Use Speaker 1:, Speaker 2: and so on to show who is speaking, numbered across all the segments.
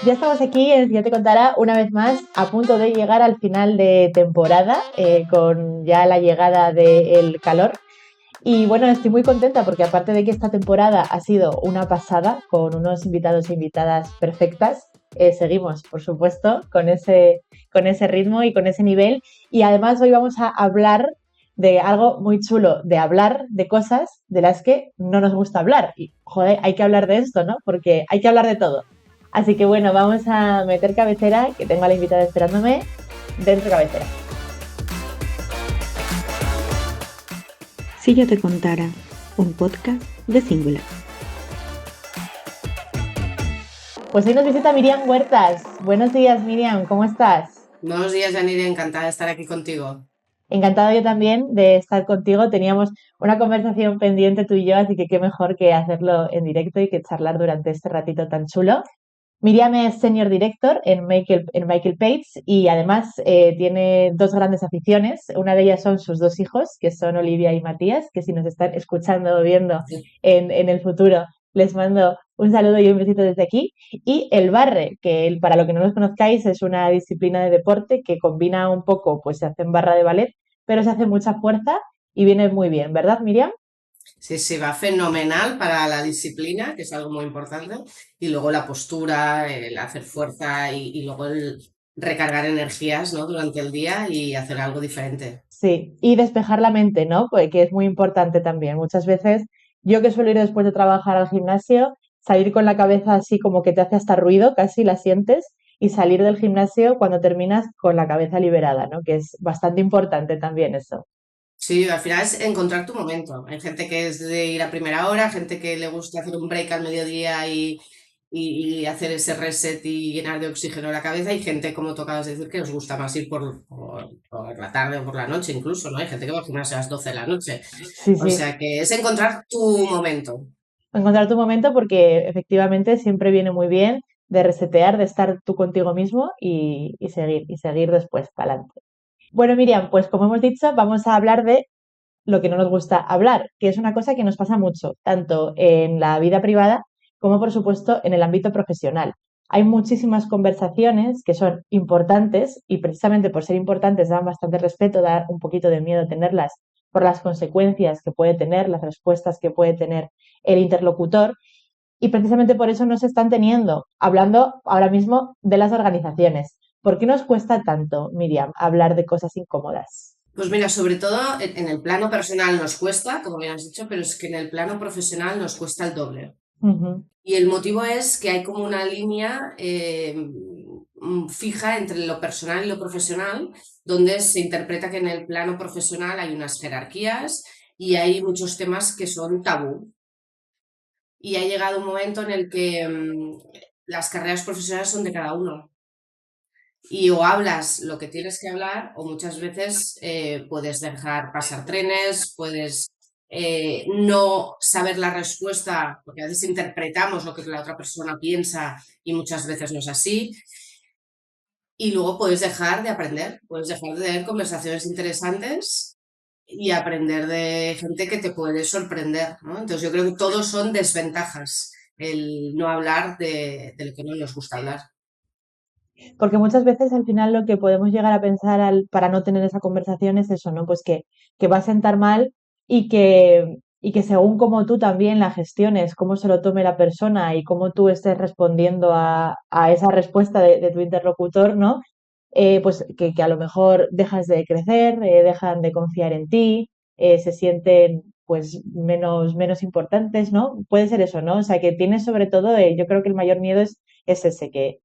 Speaker 1: Ya estamos aquí en Ya te contará una vez más, a punto de llegar al final de temporada, con ya la llegada del calor. Y bueno, estoy muy contenta porque aparte de que esta temporada ha sido una pasada, con unos invitados e invitadas perfectas, seguimos, por supuesto, con ese ritmo y con ese nivel. Y además hoy vamos a hablar de algo muy chulo, de hablar de cosas de las que no nos gusta hablar. Y, joder, hay que hablar de esto, ¿no? Porque hay que hablar de todo. Así que bueno, vamos a meter cabecera, que tengo a la invitada esperándome dentro cabecera.
Speaker 2: Si yo te contara, un podcast de Singular.
Speaker 1: Pues hoy nos visita Miriam Huertas. Buenos días, Miriam, ¿cómo estás?
Speaker 3: Buenos días, Yanire, encantada de estar aquí contigo.
Speaker 1: Encantada yo también de estar contigo. Teníamos una conversación pendiente tú y yo, así que qué mejor que hacerlo en directo y que charlar durante este ratito tan chulo. Miriam es Senior Director en Michael Page y además tiene dos grandes aficiones. Una de ellas son sus dos hijos, que son Olivia y Matías, que si nos están escuchando o viendo en el futuro, les mando un saludo y un besito desde aquí. Y el barre, que para lo que no los conozcáis es una disciplina de deporte que combina un poco, pues se hace en barra de ballet, pero se hace mucha fuerza y viene muy bien, ¿verdad, Miriam?
Speaker 3: Sí, va fenomenal para la disciplina, que es algo muy importante, y luego la postura, el hacer fuerza y luego el recargar energías, ¿no? Durante el día y hacer algo diferente.
Speaker 1: Sí, y despejar la mente, ¿no? Pues que es muy importante también. Muchas veces, yo que suelo ir después de trabajar al gimnasio, salir con la cabeza así como que te hace hasta ruido, casi la sientes, y salir del gimnasio cuando terminas con la cabeza liberada, ¿no? Que es bastante importante también eso.
Speaker 3: Sí, al final es encontrar tu momento. Hay gente que es de ir a primera hora, gente que le gusta hacer un break al mediodía y hacer ese reset y llenar de oxígeno la cabeza. Hay gente, como tú acabas de decir, que os gusta más ir por la tarde o por la noche incluso, ¿no? Hay gente que va al gimnasio a las 12 de la noche.
Speaker 1: Sí,
Speaker 3: O
Speaker 1: sí,
Speaker 3: sea que es encontrar tu momento.
Speaker 1: encontrar tu momento porque efectivamente siempre viene muy bien de resetear, de estar tú contigo mismo y seguir después para adelante. Bueno, Miriam, pues como hemos dicho, vamos a hablar de lo que no nos gusta hablar, que es una cosa que nos pasa mucho, tanto en la vida privada como, por supuesto, en el ámbito profesional. Hay muchísimas conversaciones que son importantes y precisamente por ser importantes dan bastante respeto, da un poquito de miedo tenerlas por las consecuencias que puede tener, las respuestas que puede tener el interlocutor y precisamente por eso no se están teniendo, hablando ahora mismo de las organizaciones. ¿Por qué nos cuesta tanto, Miriam, hablar de cosas incómodas?
Speaker 3: Pues mira, sobre todo en el plano personal nos cuesta, como bien has dicho, pero es que en el plano profesional nos cuesta el doble.
Speaker 1: Ujú.
Speaker 3: Y el motivo es que hay como una línea fija entre lo personal y lo profesional, donde se interpreta que en el plano profesional hay unas jerarquías y hay muchos temas que son tabú. Y ha llegado un momento en el que las carreras profesionales son de cada uno. Y o hablas lo que tienes que hablar, o muchas veces puedes dejar pasar trenes, puedes no saber la respuesta, porque a veces interpretamos lo que la otra persona piensa y muchas veces no es así. Y luego puedes dejar de aprender, puedes dejar de tener conversaciones interesantes y aprender de gente que te puede sorprender, ¿no? Entonces yo creo que todos son desventajas el no hablar de lo que no nos gusta hablar.
Speaker 1: Porque muchas veces al final lo que podemos llegar a pensar para no tener esa conversación es eso, ¿no? Pues que va a sentar mal y que según cómo tú también la gestiones, cómo se lo tome la persona y cómo tú estés respondiendo a esa respuesta de tu interlocutor, ¿no? Pues que a lo mejor dejas de crecer, dejan de confiar en ti, se sienten pues menos importantes, ¿no? Puede ser eso, ¿no? O sea, que tienes sobre todo, yo creo que el mayor miedo es ese, que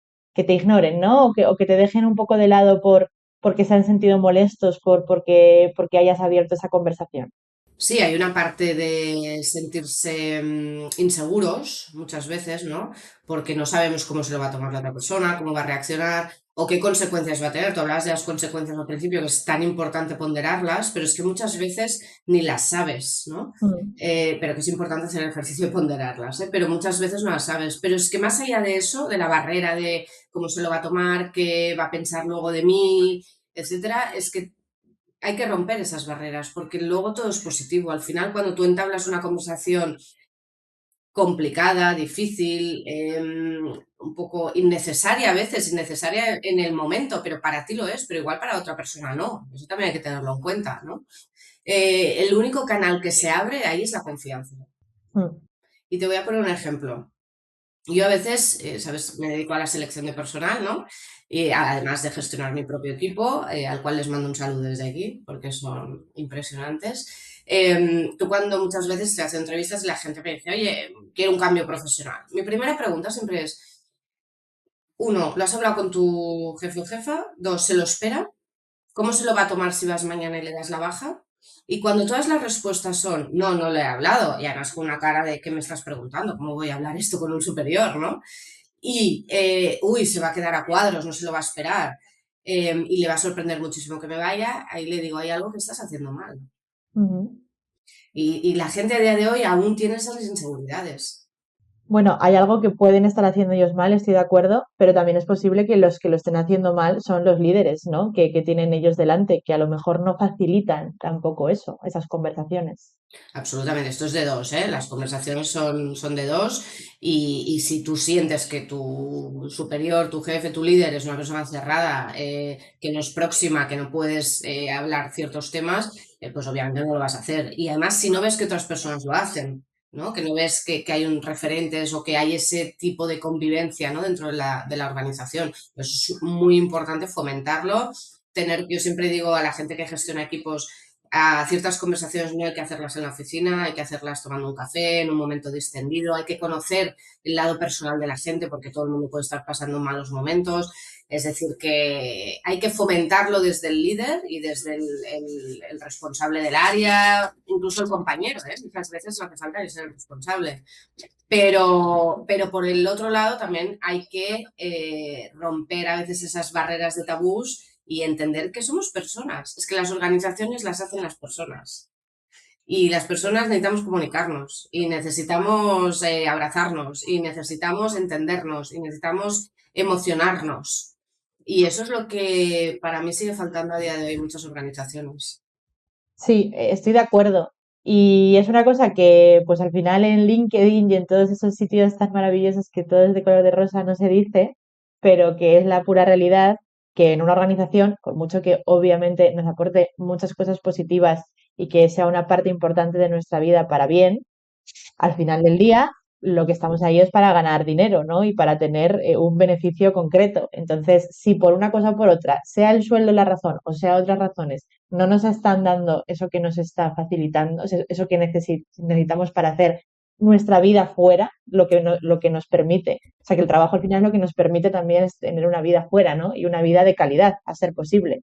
Speaker 1: te ignoren, ¿no? O que te dejen un poco de lado porque se han sentido molestos porque hayas abierto esa conversación.
Speaker 3: Sí, hay una parte de sentirse inseguros muchas veces, ¿no? Porque no sabemos cómo se lo va a tomar la otra persona, cómo va a reaccionar o qué consecuencias va a tener. Tú hablabas de las consecuencias al principio, que es tan importante ponderarlas, pero es que muchas veces ni las sabes, ¿no?
Speaker 1: Mm.
Speaker 3: Pero que es importante hacer el ejercicio de ponderarlas, ¿eh? Pero muchas veces no las sabes. Pero es que más allá de eso, de la barrera de cómo se lo va a tomar, qué va a pensar luego de mí, etcétera, es que hay que romper esas barreras, porque luego todo es positivo. Al final, cuando tú entablas una conversación complicada, difícil, un poco innecesaria a veces, innecesaria en el momento, pero para ti lo es, pero igual para otra persona no. Eso también hay que tenerlo en cuenta, ¿no? El único canal que se abre ahí es la confianza.
Speaker 1: Mm.
Speaker 3: Y te voy a poner un ejemplo. Yo a veces, ¿sabes? Me dedico a la selección de personal, ¿no? Y además de gestionar mi propio equipo, al cual les mando un saludo desde aquí, porque son impresionantes. Tú cuando muchas veces te hacen entrevistas y la gente me dice, oye, quiero un cambio profesional. Mi primera pregunta siempre es, uno, ¿lo has hablado con tu jefe o jefa? Dos, ¿se lo espera? ¿Cómo se lo va a tomar si vas mañana y le das la baja? Y cuando todas las respuestas son, no, no le he hablado, y además con una cara de, ¿qué me estás preguntando? ¿Cómo voy a hablar esto con un superior, no? Y, uy, se va a quedar a cuadros, no se lo va a esperar, y le va a sorprender muchísimo que me vaya, ahí le digo, hay algo que estás haciendo mal.
Speaker 1: Ujú.
Speaker 3: Y la gente a día de hoy aún tiene esas inseguridades.
Speaker 1: Bueno, hay algo que pueden estar haciendo ellos mal, estoy de acuerdo, pero también es posible que lo estén haciendo mal son los líderes, ¿no? Que tienen ellos delante, que a lo mejor no facilitan tampoco eso, esas conversaciones.
Speaker 3: Absolutamente, esto es de dos, ¿eh? Las conversaciones son de dos y si tú sientes que tu superior, tu jefe, tu líder es una persona cerrada, que no es próxima, que no puedes hablar ciertos temas, pues obviamente no lo vas a hacer. Y además, si no ves que otras personas lo hacen, ¿no? Que no ves que hay un referentes o que hay ese tipo de convivencia, ¿no? Dentro de la organización. Pues es muy importante fomentarlo. Yo siempre digo a la gente que gestiona equipos, a ciertas conversaciones no hay que hacerlas en la oficina, hay que hacerlas tomando un café, en un momento distendido, hay que conocer el lado personal de la gente porque todo el mundo puede estar pasando malos momentos. Es decir, que hay que fomentarlo desde el líder y desde el responsable del área, incluso el compañero, ¿eh? Muchas veces lo que falta es el responsable. Pero por el otro lado también hay que romper a veces esas barreras de tabús y entender que somos personas. Es que las organizaciones las hacen las personas. Y las personas necesitamos comunicarnos y necesitamos abrazarnos y necesitamos entendernos y necesitamos emocionarnos. Y eso es lo que para mí sigue faltando a día de hoy en muchas organizaciones.
Speaker 1: Sí, estoy de acuerdo. Y es una cosa que, pues al final en LinkedIn y en todos esos sitios tan maravillosos que todo es de color de rosa no se dice, pero que es la pura realidad, que en una organización, por mucho que obviamente nos aporte muchas cosas positivas y que sea una parte importante de nuestra vida para bien, al final del día lo que estamos ahí es para ganar dinero, ¿no? Y para tener un beneficio concreto. Entonces, si por una cosa o por otra, sea el sueldo la razón o sea otras razones, no nos están dando eso que nos está facilitando, eso que necesitamos para hacer nuestra vida fuera, lo que nos permite. O sea, que el trabajo al final lo que nos permite también es tener una vida fuera, ¿no? Y una vida de calidad, a ser posible.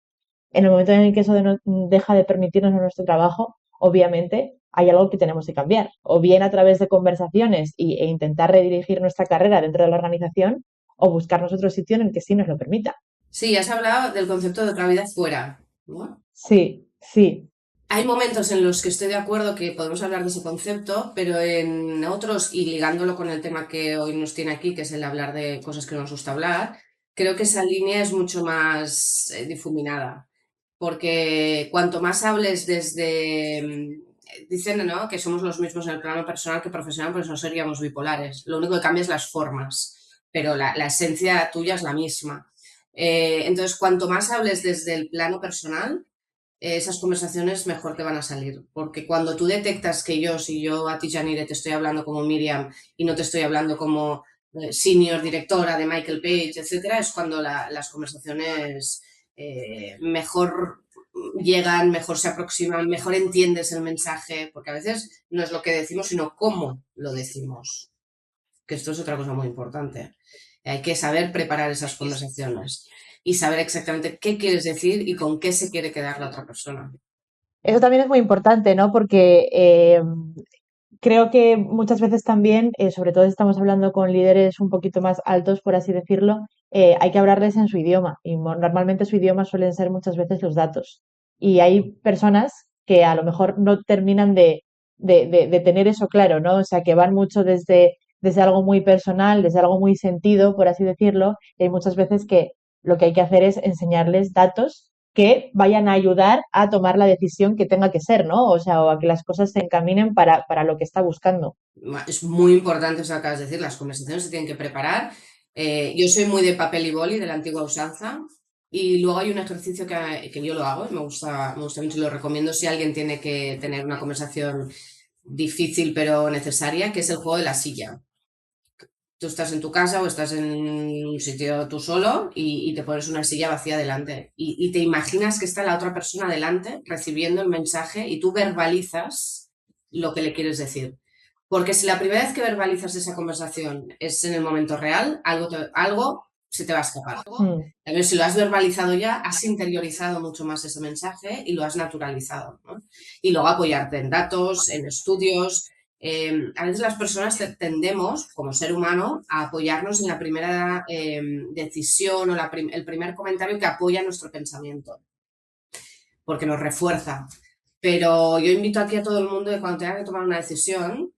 Speaker 1: En el momento en el que eso deja de permitirnos en nuestro trabajo, obviamente hay algo que tenemos que cambiar. O bien a través de conversaciones e intentar redirigir nuestra carrera dentro de la organización, o buscarnos otro sitio en el que sí nos lo permita.
Speaker 3: Sí, has hablado del concepto de otra vida fuera, ¿no?
Speaker 1: Sí, sí.
Speaker 3: Hay momentos en los que estoy de acuerdo que podemos hablar de ese concepto, pero en otros, y ligándolo con el tema que hoy nos tiene aquí, que es el hablar de cosas que nos gusta hablar, creo que esa línea es mucho más difuminada. Porque cuanto más hables desde... Dicen, ¿no?, que somos los mismos en el plano personal que profesional, pues no seríamos bipolares. Lo único que cambia es las formas, pero la esencia tuya es la misma. Entonces, cuanto más hables desde el plano personal, esas conversaciones mejor te van a salir. Porque cuando tú detectas que si yo a ti, Janire, te estoy hablando como Miriam y no te estoy hablando como senior directora de Michael Page, etcétera, es cuando las conversaciones mejor llegan, mejor se aproximan, mejor entiendes el mensaje, porque a veces no es lo que decimos, sino cómo lo decimos. Que esto es otra cosa muy importante. Hay que saber preparar esas conversaciones y saber exactamente qué quieres decir y con qué se quiere quedar la otra persona.
Speaker 1: Eso también es muy importante, ¿no? Porque creo que muchas veces también, sobre todo si estamos hablando con líderes un poquito más altos, por así decirlo, hay que hablarles en su idioma. Y normalmente su idioma suelen ser muchas veces los datos. Y hay personas que a lo mejor no terminan de tener eso claro, ¿no? O sea, que van mucho desde algo muy personal, desde algo muy sentido, por así decirlo. Y hay muchas veces que lo que hay que hacer es enseñarles datos que vayan a ayudar a tomar la decisión que tenga que ser, ¿no? O sea, o a que las cosas se encaminen para lo que está buscando.
Speaker 3: Es muy importante eso que acabas de decir, las conversaciones se tienen que preparar Yo soy muy de papel y boli, de la antigua usanza, y luego hay un ejercicio que yo lo hago y me gusta mucho y lo recomiendo si alguien tiene que tener una conversación difícil pero necesaria, que es el juego de la silla. Tú estás en tu casa o estás en un sitio tú solo y te pones una silla vacía delante y te imaginas que está la otra persona delante recibiendo el mensaje y tú verbalizas lo que le quieres decir. Porque si la primera vez que verbalizas esa conversación es en el momento real, algo se te va a escapar.
Speaker 1: Mm.
Speaker 3: Pero si lo has verbalizado ya, has interiorizado mucho más ese mensaje y lo has naturalizado, ¿no? Y luego apoyarte en datos, en estudios. A veces las personas tendemos, como ser humano, a apoyarnos en la primera decisión o el primer comentario que apoya nuestro pensamiento, porque nos refuerza. Pero yo invito aquí a todo el mundo que cuando tenga que tomar una decisión,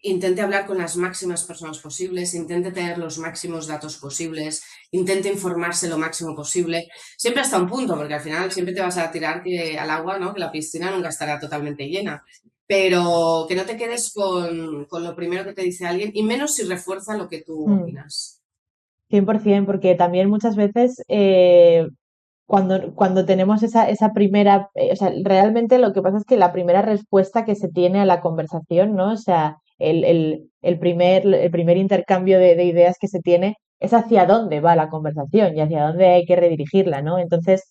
Speaker 3: intente hablar con las máximas personas posibles, intente tener los máximos datos posibles, intente informarse lo máximo posible, siempre hasta un punto, porque al final siempre te vas a tirar al agua, ¿no? Que la piscina nunca estará totalmente llena, pero que no te quedes con lo primero que te dice alguien, y menos si refuerza lo que tú
Speaker 1: Mm.
Speaker 3: opinas.
Speaker 1: 100%, porque también muchas veces cuando tenemos esa primera, o sea, realmente lo que pasa es que la primera respuesta que se tiene a la conversación, ¿no? O sea, el primer intercambio de ideas que se tiene es hacia dónde va la conversación y hacia dónde hay que redirigirla, ¿no? Entonces,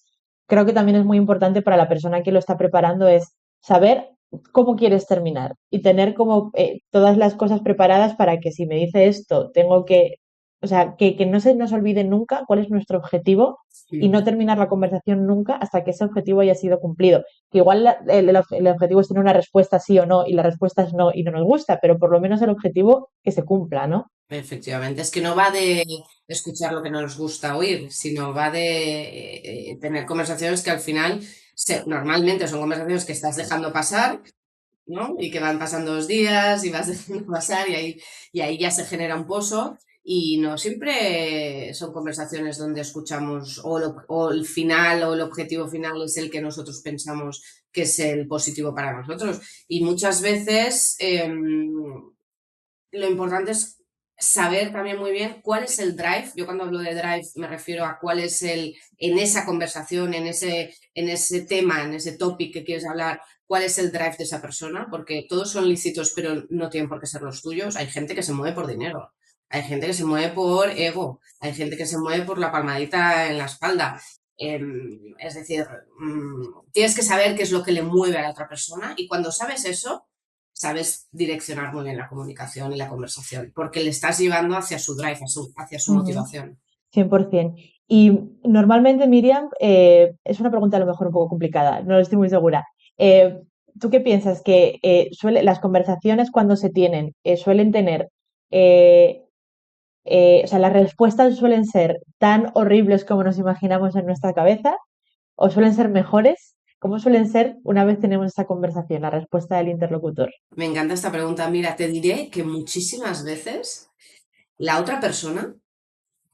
Speaker 1: creo que también es muy importante para la persona que lo está preparando es saber cómo quieres terminar y tener como todas las cosas preparadas para que si me dice esto, tengo que, o sea, que no se nos olvide nunca cuál es nuestro objetivo y
Speaker 3: Mm.
Speaker 1: no terminar la conversación nunca hasta que ese objetivo haya sido cumplido. Que igual el objetivo es tener una respuesta sí o no y la respuesta es no y no nos gusta, pero por lo menos el objetivo que se cumpla, ¿no?
Speaker 3: Efectivamente, es que no va de escuchar lo que no nos gusta oír, sino va de tener conversaciones que al final normalmente son conversaciones que estás dejando pasar, ¿no? Y que van pasando los días y vas dejando pasar y ahí ya se genera un pozo y no siempre son conversaciones donde escuchamos o el final o el objetivo final es el que nosotros pensamos que es el positivo para nosotros. Y muchas veces lo importante es saber también muy bien cuál es el drive. Yo cuando hablo de drive me refiero a cuál es en esa conversación, en ese tema, en ese topic que quieres hablar, cuál es el drive de esa persona, porque todos son lícitos, pero no tienen por qué ser los tuyos. Hay gente que se mueve por dinero, hay gente que se mueve por ego, hay gente que se mueve por la palmadita en la espalda. Es decir, tienes que saber qué es lo que le mueve a la otra persona y cuando sabes eso, sabes direccionar muy bien la comunicación y la conversación, porque le estás llevando hacia su drive, hacia su
Speaker 1: Ujú.
Speaker 3: motivación.
Speaker 1: 100%. Y normalmente, Miriam, es una pregunta a lo mejor un poco complicada, no lo estoy muy segura. Eh, ¿Tú qué piensas? Que las conversaciones cuando se tienen suelen tener, eh, o sea, las respuestas suelen ser tan horribles como nos imaginamos en nuestra cabeza o suelen ser mejores? ¿Cómo suelen ser una vez tenemos esa conversación, la respuesta del interlocutor?
Speaker 3: Me encanta esta pregunta. Mira, te diré que muchísimas veces la otra persona,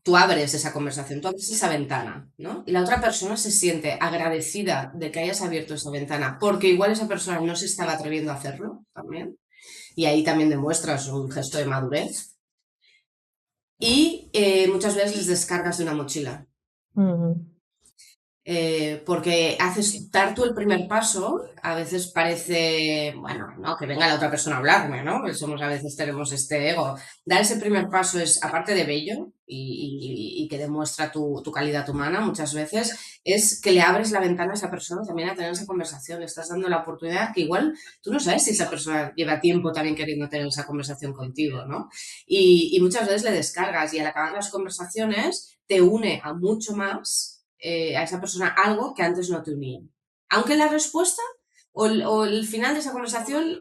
Speaker 3: tú abres esa conversación, tú abres esa ventana, ¿no? Y la otra persona se siente agradecida de que hayas abierto esa ventana, porque igual esa persona no se estaba atreviendo a hacerlo también. Y ahí también demuestras un gesto de madurez. Y muchas veces les descargas de una mochila.
Speaker 1: Ujú.
Speaker 3: Porque haces dar tú el primer paso, a veces parece, bueno, no, que venga la otra persona a hablarme, ¿no? Porque a veces tenemos este ego. Dar ese primer paso es, aparte de bello y que demuestra tu calidad humana muchas veces, es que le abres la ventana a esa persona también a tener esa conversación. Le estás dando la oportunidad que igual tú no sabes si esa persona lleva tiempo también queriendo tener esa conversación contigo, ¿no? Y muchas veces le descargas y al acabar las conversaciones te une a mucho más a esa persona algo que antes no te unía. Aunque la respuesta o el final de esa conversación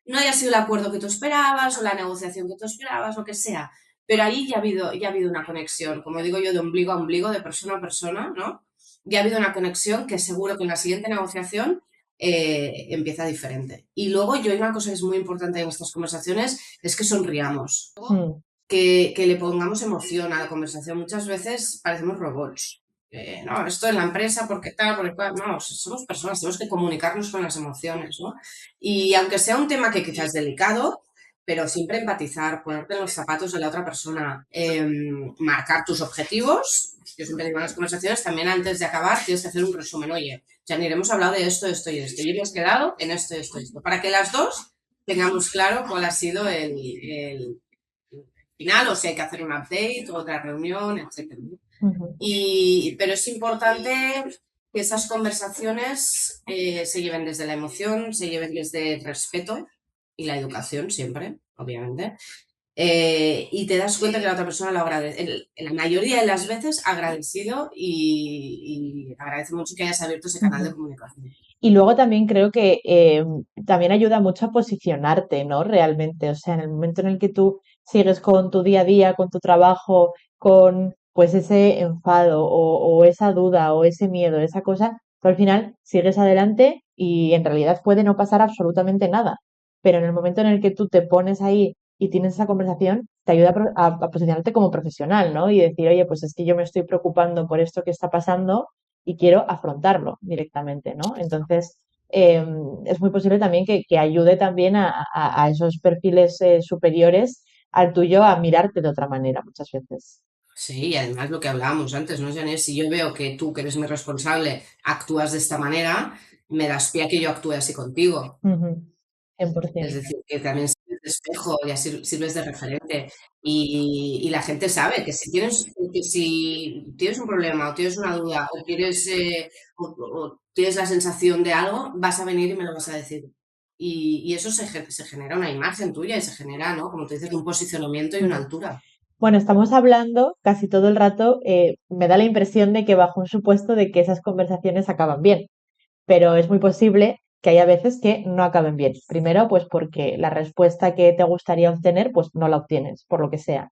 Speaker 3: no haya sido el acuerdo que tú esperabas o la negociación que tú esperabas, lo que sea. Pero ahí ya ha habido una conexión, como digo yo, de ombligo a ombligo, de persona a persona, ¿no? Ya ha habido una conexión que seguro que en la siguiente negociación empieza diferente. Y luego yo hay una cosa que es muy importante en estas conversaciones, es que sonriamos,
Speaker 1: Mm.
Speaker 3: que le pongamos emoción a la conversación. Muchas veces parecemos robots. No, esto en la empresa, porque tal, porque cual. No, somos personas, tenemos que comunicarnos con las emociones, ¿no? Y aunque sea un tema que quizás es delicado, pero siempre empatizar, ponerte en los zapatos de la otra persona, marcar tus objetivos. Yo siempre digo en las conversaciones, también antes de acabar tienes que hacer un resumen. Oye, Janine, hemos hablado de esto, esto y esto, y hemos quedado en esto, esto y esto, para que las dos tengamos claro cuál ha sido el final, o si hay que hacer un update, otra reunión, etc.
Speaker 1: Ujú,
Speaker 3: Pero es importante que esas conversaciones se lleven desde la emoción, se lleven desde el respeto y la educación siempre, obviamente. Y te das cuenta que la otra persona lo agradece, en la mayoría de las veces agradecido y agradece mucho que hayas abierto ese canal de
Speaker 1: ujú.
Speaker 3: comunicación.
Speaker 1: Y luego también creo que también ayuda mucho a posicionarte, ¿no? Realmente, o sea, en el momento en el que tú sigues con tu día a día, con tu trabajo, con pues ese enfado o esa duda o ese miedo, esa cosa, tú al final sigues adelante y en realidad puede no pasar absolutamente nada. Pero en el momento en el que tú te pones ahí y tienes esa conversación, te ayuda a posicionarte como profesional, ¿no? Y decir, oye, pues es que yo me estoy preocupando por esto que está pasando y quiero afrontarlo directamente, ¿no? Entonces, eh, es muy posible también que ayude también a esos perfiles superiores al tuyo a mirarte de otra manera muchas veces.
Speaker 3: Sí, y además lo que hablábamos antes, ¿no, Janés? Si yo veo que tú, que eres mi responsable, actúas de esta manera, me das pie a que yo actúe así contigo.
Speaker 1: Ujú,
Speaker 3: Es
Speaker 1: 100%.
Speaker 3: decir, que también sirves de espejo, ya sirves de referente. Y la gente sabe que si tienes un problema o tienes una duda o tienes la sensación de algo, vas a venir y me lo vas a decir. Y eso se genera una imagen tuya y se genera, ¿no? Como tú dices, un posicionamiento y una
Speaker 1: Ujú.
Speaker 3: altura.
Speaker 1: Bueno, estamos hablando casi todo el rato, me da la impresión de que bajo un supuesto de que esas conversaciones acaban bien, pero es muy posible que haya veces que no acaben bien. Primero, pues porque la respuesta que te gustaría obtener, pues no la obtienes, por lo que sea.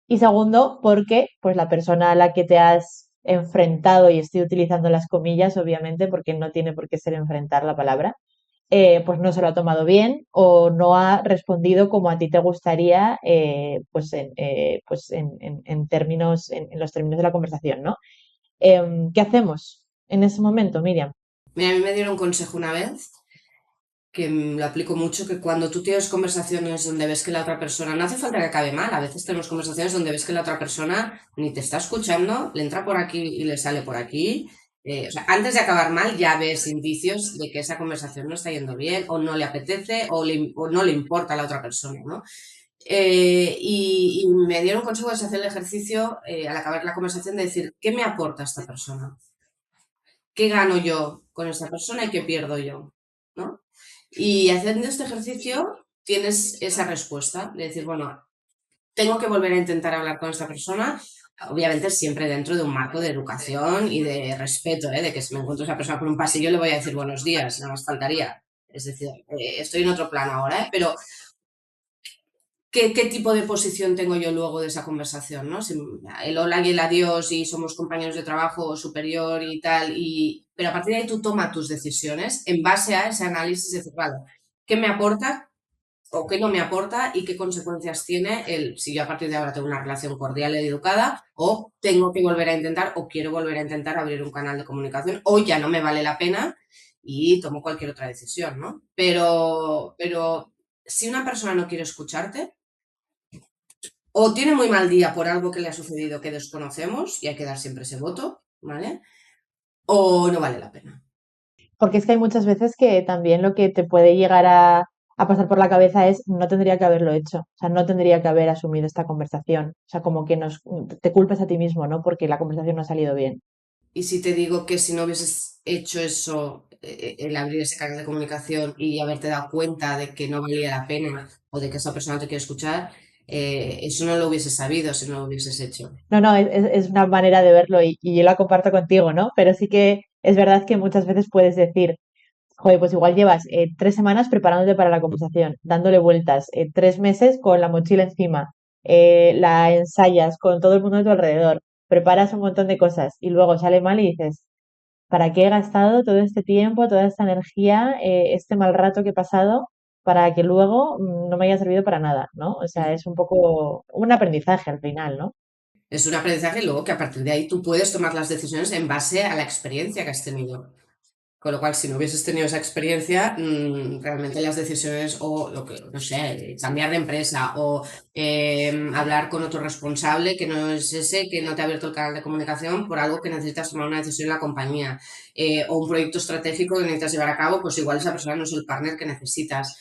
Speaker 1: Y segundo, porque pues la persona a la que te has enfrentado, y estoy utilizando las comillas, obviamente, porque no tiene por qué ser enfrentar la palabra, pues no se lo ha tomado bien o no ha respondido como a ti te gustaría, en términos, en los términos de la conversación, ¿no? ¿Qué hacemos en ese momento, Miriam?
Speaker 3: Mira, a mí me dieron un consejo una vez que lo aplico mucho, que cuando tú tienes conversaciones donde ves que la otra persona, no hace falta que acabe mal, a veces tenemos conversaciones donde ves que la otra persona ni te está escuchando, le entra por aquí y le sale por aquí. O sea, antes de acabar mal ya ves indicios de que esa conversación no está yendo bien o no le apetece o no le importa a la otra persona, ¿no? Y me dieron consejo de hacer el ejercicio al acabar la conversación de decir, ¿qué me aporta esta persona? ¿Qué gano yo con esta persona y qué pierdo yo? ¿No? Y haciendo este ejercicio tienes esa respuesta de decir, bueno, tengo que volver a intentar hablar con esta persona, obviamente siempre dentro de un marco de educación y de respeto, ¿eh? De que si me encuentro a esa persona por un pasillo le voy a decir buenos días, nada más faltaría. Es decir, estoy en otro plano ahora, ¿eh? Pero ¿qué tipo de posición tengo yo luego de esa conversación, ¿no? Si el hola y el adiós y somos compañeros de trabajo superior y tal, pero a partir de ahí tú tomas tus decisiones en base a ese análisis de decir, vale, ¿qué me aporta o qué no me aporta y qué consecuencias tiene si yo a partir de ahora tengo una relación cordial y educada o tengo que volver a intentar o quiero volver a intentar abrir un canal de comunicación o ya no me vale la pena y tomo cualquier otra decisión, ¿no? Pero si una persona no quiere escucharte, o tiene muy mal día por algo que le ha sucedido que desconocemos y hay que dar siempre ese voto, ¿vale? O no vale la pena.
Speaker 1: Porque es que hay muchas veces que también lo que te puede llegar a pasar por la cabeza es no tendría que haberlo hecho, o sea, no tendría que haber asumido esta conversación, o sea, como que te culpas a ti mismo, ¿no? Porque la conversación no ha salido bien.
Speaker 3: Y si te digo que si no hubieses hecho eso, el abrir ese canal de comunicación y haberte dado cuenta de que no valía la pena o de que esa persona no te quiere escuchar, eso no lo hubieses sabido si no lo hubieses hecho.
Speaker 1: No, no, es una manera de verlo y yo la comparto contigo, ¿no? Pero sí que es verdad que muchas veces puedes decir, joder, pues igual llevas 3 semanas preparándote para la conversación, dándole vueltas, 3 meses con la mochila encima, la ensayas con todo el mundo a tu alrededor, preparas un montón de cosas y luego sale mal y dices, ¿para qué he gastado todo este tiempo, toda esta energía, este mal rato que he pasado para que luego no me haya servido para nada, ¿no? O sea, es un poco un aprendizaje al final, ¿no?
Speaker 3: Es un aprendizaje y luego que a partir de ahí tú puedes tomar las decisiones en base a la experiencia que has tenido. Con lo cual, si no hubieses tenido esa experiencia, realmente las decisiones o lo que, no sé, cambiar de empresa o hablar con otro responsable que no es ese, que no te ha abierto el canal de comunicación por algo que necesitas tomar una decisión en la compañía, o un proyecto estratégico que necesitas llevar a cabo, pues igual esa persona no es el partner que necesitas.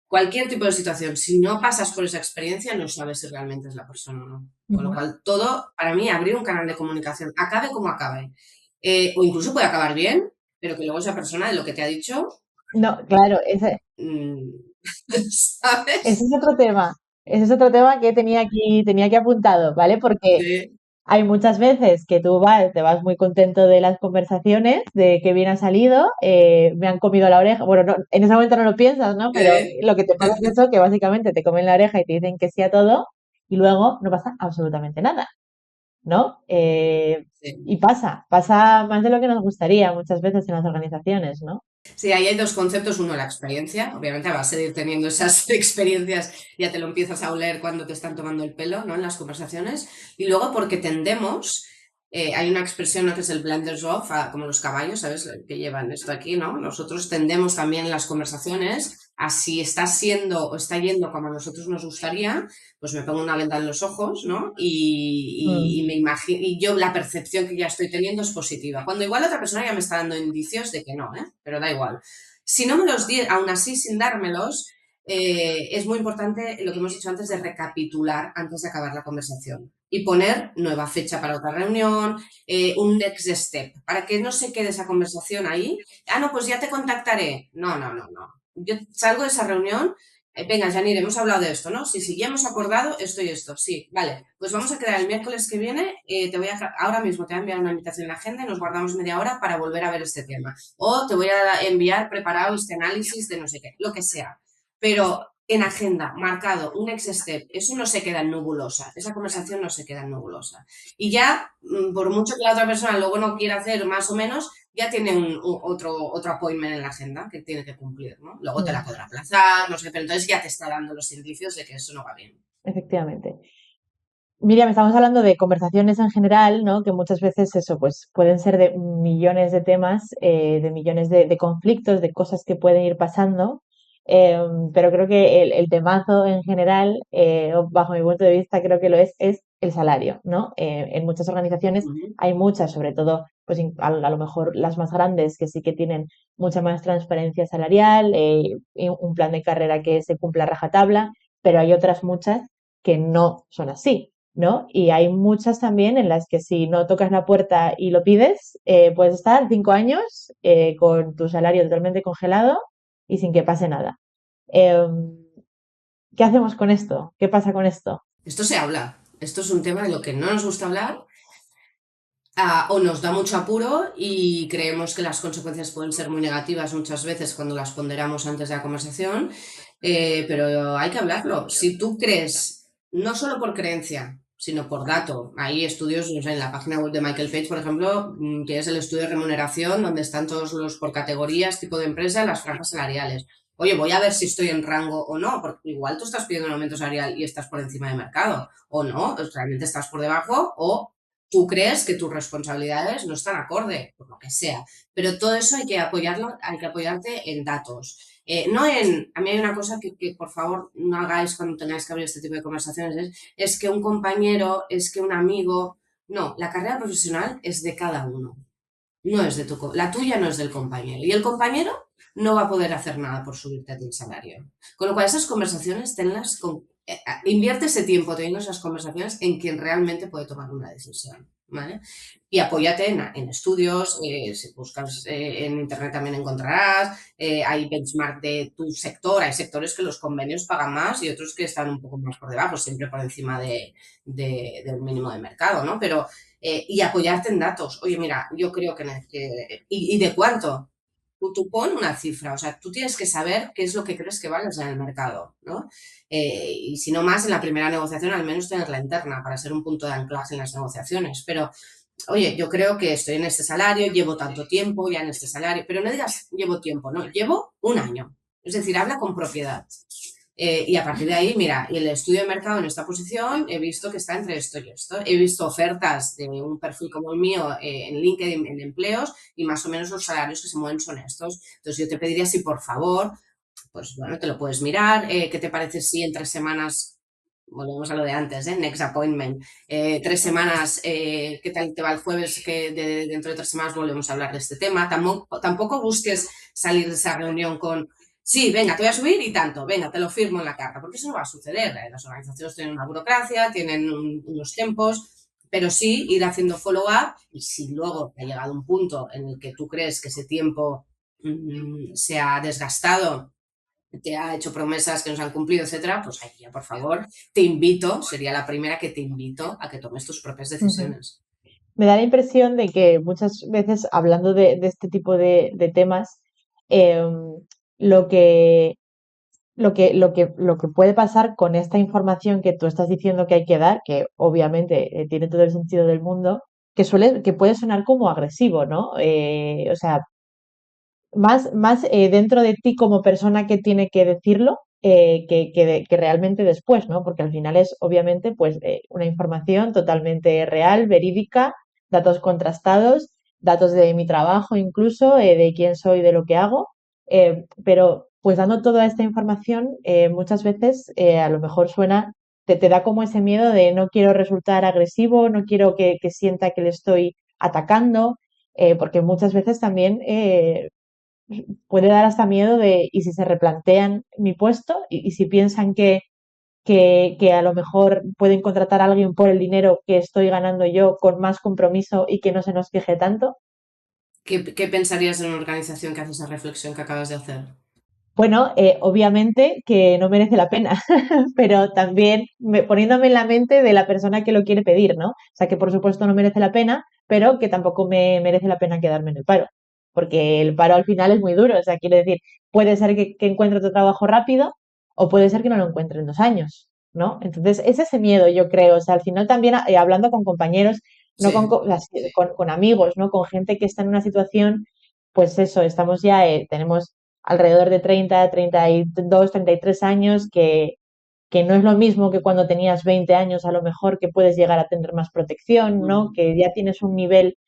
Speaker 3: Cualquier tipo de situación, si no pasas por esa experiencia, no sabes si realmente es la persona o no. Con lo
Speaker 1: Ujú.
Speaker 3: cual, todo, para mí, abrir un canal de comunicación, acabe como acabe. O incluso puede acabar bien, pero que luego esa persona de lo que te ha dicho,
Speaker 1: No, claro,
Speaker 3: mm,
Speaker 1: ese
Speaker 3: ¿sabes?
Speaker 1: es otro tema. Ese es otro tema que tenía aquí apuntado, ¿vale? Porque
Speaker 3: Sí,
Speaker 1: hay muchas veces que tú te vas muy contento de las conversaciones, de que bien ha salido, me han comido la oreja. Bueno, en ese momento no lo piensas, ¿no? Pero
Speaker 3: sí,
Speaker 1: lo que te pasa es eso, que básicamente te comen la oreja y te dicen que sí a todo y luego no pasa absolutamente nada, ¿no?
Speaker 3: sí.
Speaker 1: Y pasa más de lo que nos gustaría muchas veces en las organizaciones, ¿no?
Speaker 3: Sí, ahí hay dos conceptos. Uno, la experiencia. Obviamente, a base de ir teniendo esas experiencias, ya te lo empiezas a oler cuando te están tomando el pelo, ¿no? En las conversaciones. Y luego, porque tendemos, hay una expresión, ¿no? Que es el blinders off, como los caballos, ¿sabes? Que llevan esto aquí, ¿no? Nosotros tendemos también en las conversaciones a si está siendo o está yendo como a nosotros nos gustaría, pues me pongo una venda en los ojos, ¿no?
Speaker 1: Mm,
Speaker 3: Y me imagino, y yo la percepción que ya estoy teniendo es positiva. Cuando igual otra persona ya me está dando indicios de que no, ¿eh? Pero da igual. Si no me los di, aún así sin dármelos, es muy importante lo que hemos dicho antes de recapitular antes de acabar la conversación y poner nueva fecha para otra reunión, un next step, para que no se quede esa conversación ahí. Ah, no, pues ya te contactaré. No, no, no, no. Yo salgo de esa reunión. Venga, Janine, hemos hablado de esto, ¿no? Sí, sí, ya hemos acordado esto y esto. Sí, vale. Pues vamos a quedar el miércoles que viene. Ahora mismo te voy a enviar una invitación en la agenda y nos guardamos media hora para volver a ver este tema. O te voy a enviar preparado este análisis de no sé qué, lo que sea. Pero en agenda, marcado, un next step, eso no se queda en nubulosa. Esa conversación no se queda en nubulosa. Y ya, por mucho que la otra persona luego no quiera hacer más o menos, ya tiene otro appointment en la agenda que tiene que cumplir, ¿no? Luego te la
Speaker 1: mm,
Speaker 3: podrá aplazar, no sé, pero entonces ya te está dando los indicios de que eso no va bien.
Speaker 1: efectivamente. Miriam, estamos hablando de conversaciones en general, ¿no? Que muchas veces eso, pues pueden ser de millones de temas, de millones de conflictos, de cosas que pueden ir pasando. Pero creo que el temazo en general, o bajo mi punto de vista, creo que es el salario, ¿no? En muchas organizaciones
Speaker 3: Ujú.
Speaker 1: hay muchas, sobre todo, pues a lo mejor las más grandes, que sí que tienen mucha más transparencia salarial, y un plan de carrera que se cumpla a rajatabla, pero hay otras muchas que no son así. ¿No? Y hay muchas también en las que si no tocas la puerta y lo pides, puedes estar 5 años con tu salario totalmente congelado y sin que pase nada. Em, ¿Qué hacemos con esto? ¿Qué pasa con esto?
Speaker 3: Esto se habla. Esto es un tema de lo que no nos gusta hablar, o nos da mucho apuro y creemos que las consecuencias pueden ser muy negativas muchas veces cuando las ponderamos antes de la conversación, pero hay que hablarlo. Si tú crees, no solo por creencia, sino por dato, hay estudios, no sé, en la página web de Michael Page, por ejemplo, que es el estudio de remuneración, donde están todos los por categorías, tipo de empresa, las franjas salariales. Oye, voy a ver si estoy en rango o no, porque igual tú estás pidiendo un aumento salarial y estás por encima de mercado, o no, realmente estás por debajo, o tú crees que tus responsabilidades no están acorde, por lo que sea. Pero todo eso hay que apoyarlo, hay que apoyarte en datos. No en, a mí hay una cosa que por favor no hagáis cuando tengáis que abrir este tipo de conversaciones, es que un compañero, es que un amigo, no, la carrera profesional es de cada uno, no es de la tuya no es del compañero. Y el compañero no va a poder hacer nada por subirte a ti el salario. Con lo cual, esas conversaciones tenlas con. Invierte ese tiempo teniendo esas conversaciones en quien realmente puede tomar una decisión. ¿Vale? Y apóyate en estudios, si buscas en internet también encontrarás, hay benchmark de tu sector, hay sectores que los convenios pagan más y otros que están un poco más por debajo, siempre por encima del mínimo de mercado, ¿no? Pero y apoyarte en datos. Oye, mira, yo creo ¿y de cuánto? Tú pon una cifra, o sea, tú tienes que saber qué es lo que crees que vales en el mercado, ¿no? Y si no más, en la primera negociación, al menos tenerla interna para ser un punto de anclaje en las negociaciones. Pero, oye, yo creo que estoy en este salario, llevo tanto tiempo ya en este salario, pero no digas llevo tiempo, no, llevo un año. Es decir, habla con propiedad. Y a partir de ahí, mira, y el estudio de mercado en esta posición he visto que está entre esto y esto. He visto ofertas de un perfil como el mío en LinkedIn, en empleos, y más o menos los salarios que se mueven son estos. Entonces yo te pediría si por favor, pues bueno, te lo puedes mirar. ¿Qué te parece si en 3 semanas, volvemos a lo de antes, next appointment, 3 semanas, qué tal te va el jueves, que dentro de 3 semanas volvemos a hablar de este tema? Tampoco busques salir de esa reunión con, sí, venga, te voy a subir y tanto, venga, te lo firmo en la carta, porque eso no va a suceder. Las organizaciones tienen una burocracia, tienen unos tiempos, pero sí ir haciendo follow-up, y si luego te ha llegado un punto en el que tú crees que ese tiempo se ha desgastado, te ha hecho promesas que no se han cumplido, etcétera, pues ahí ya, por favor, te invito, sería la primera que te invito a que tomes tus propias
Speaker 1: Ujú.
Speaker 3: decisiones.
Speaker 1: Me da la impresión de que muchas veces hablando de este tipo de temas, em, lo que, lo que puede pasar con esta información que tú estás diciendo que hay que dar, que obviamente tiene todo el sentido del mundo, que puede sonar como agresivo, ¿no? O sea, más dentro de ti como persona que tiene que decirlo, que realmente después, ¿no? Porque al final es obviamente pues una información totalmente real, verídica, datos contrastados, datos de mi trabajo incluso, de quién soy, de lo que hago, pero pues dando toda esta información, muchas veces a lo mejor te da como ese miedo de no quiero resultar agresivo, no quiero que sienta que le estoy atacando, porque muchas veces también puede dar hasta miedo de, y si se replantean mi puesto, y si piensan que a lo mejor pueden contratar a alguien por el dinero que estoy ganando yo con más compromiso y que no se nos queje tanto.
Speaker 3: ¿Qué pensarías de una organización que hace esa reflexión que acabas de hacer?
Speaker 1: Bueno, obviamente que no merece la pena, pero también poniéndome en la mente de la persona que lo quiere pedir, ¿no? O sea, que por supuesto no merece la pena, pero que tampoco me merece la pena quedarme en el paro, porque el paro al final es muy duro. O sea, quiero decir, puede ser que encuentre otro trabajo rápido o puede ser que no lo encuentre en 2 años, ¿no? Entonces, es ese miedo, yo creo. O sea, al final también hablando con compañeros, no
Speaker 3: Sí.
Speaker 1: o sea, sí, con amigos, ¿no? Con gente que está en una situación, pues eso, estamos ya, tenemos alrededor de 30, 32, 33 años, que no es lo mismo que cuando tenías 20 años, a lo mejor que puedes llegar a tener más protección, ¿no?
Speaker 3: Mm.
Speaker 1: Que ya tienes un nivel,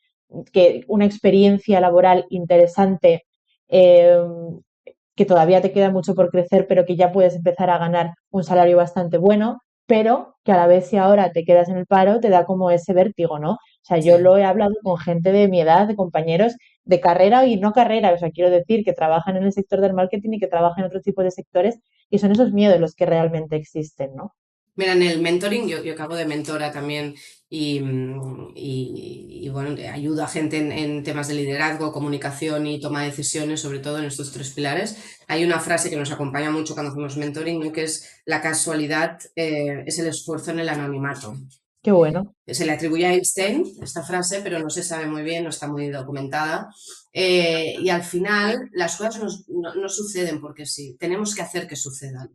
Speaker 1: una experiencia laboral interesante, que todavía te queda mucho por crecer, pero que ya puedes empezar a ganar un salario bastante bueno, pero que a la vez si ahora te quedas en el paro, te da como ese vértigo, ¿no? O sea, yo
Speaker 3: Sí.
Speaker 1: lo he hablado con gente de mi edad, de compañeros de carrera y no carrera, o sea, quiero decir que trabajan en el sector del marketing y que trabajan en otro tipo de sectores, y son esos miedos los que realmente existen, ¿no?
Speaker 3: Mira, en el mentoring, yo acabo de mentora también y, bueno, ayudo a gente en temas de liderazgo, comunicación y toma de decisiones, sobre todo en estos tres pilares. Hay una frase que nos acompaña mucho cuando hacemos mentoring, ¿no? Que es: la casualidad es el esfuerzo en el anonimato.
Speaker 1: Qué bueno.
Speaker 3: Se le atribuye a Einstein esta frase, pero no se sabe muy bien, no está muy documentada. Y al final las cosas no suceden porque sí, tenemos que hacer que sucedan.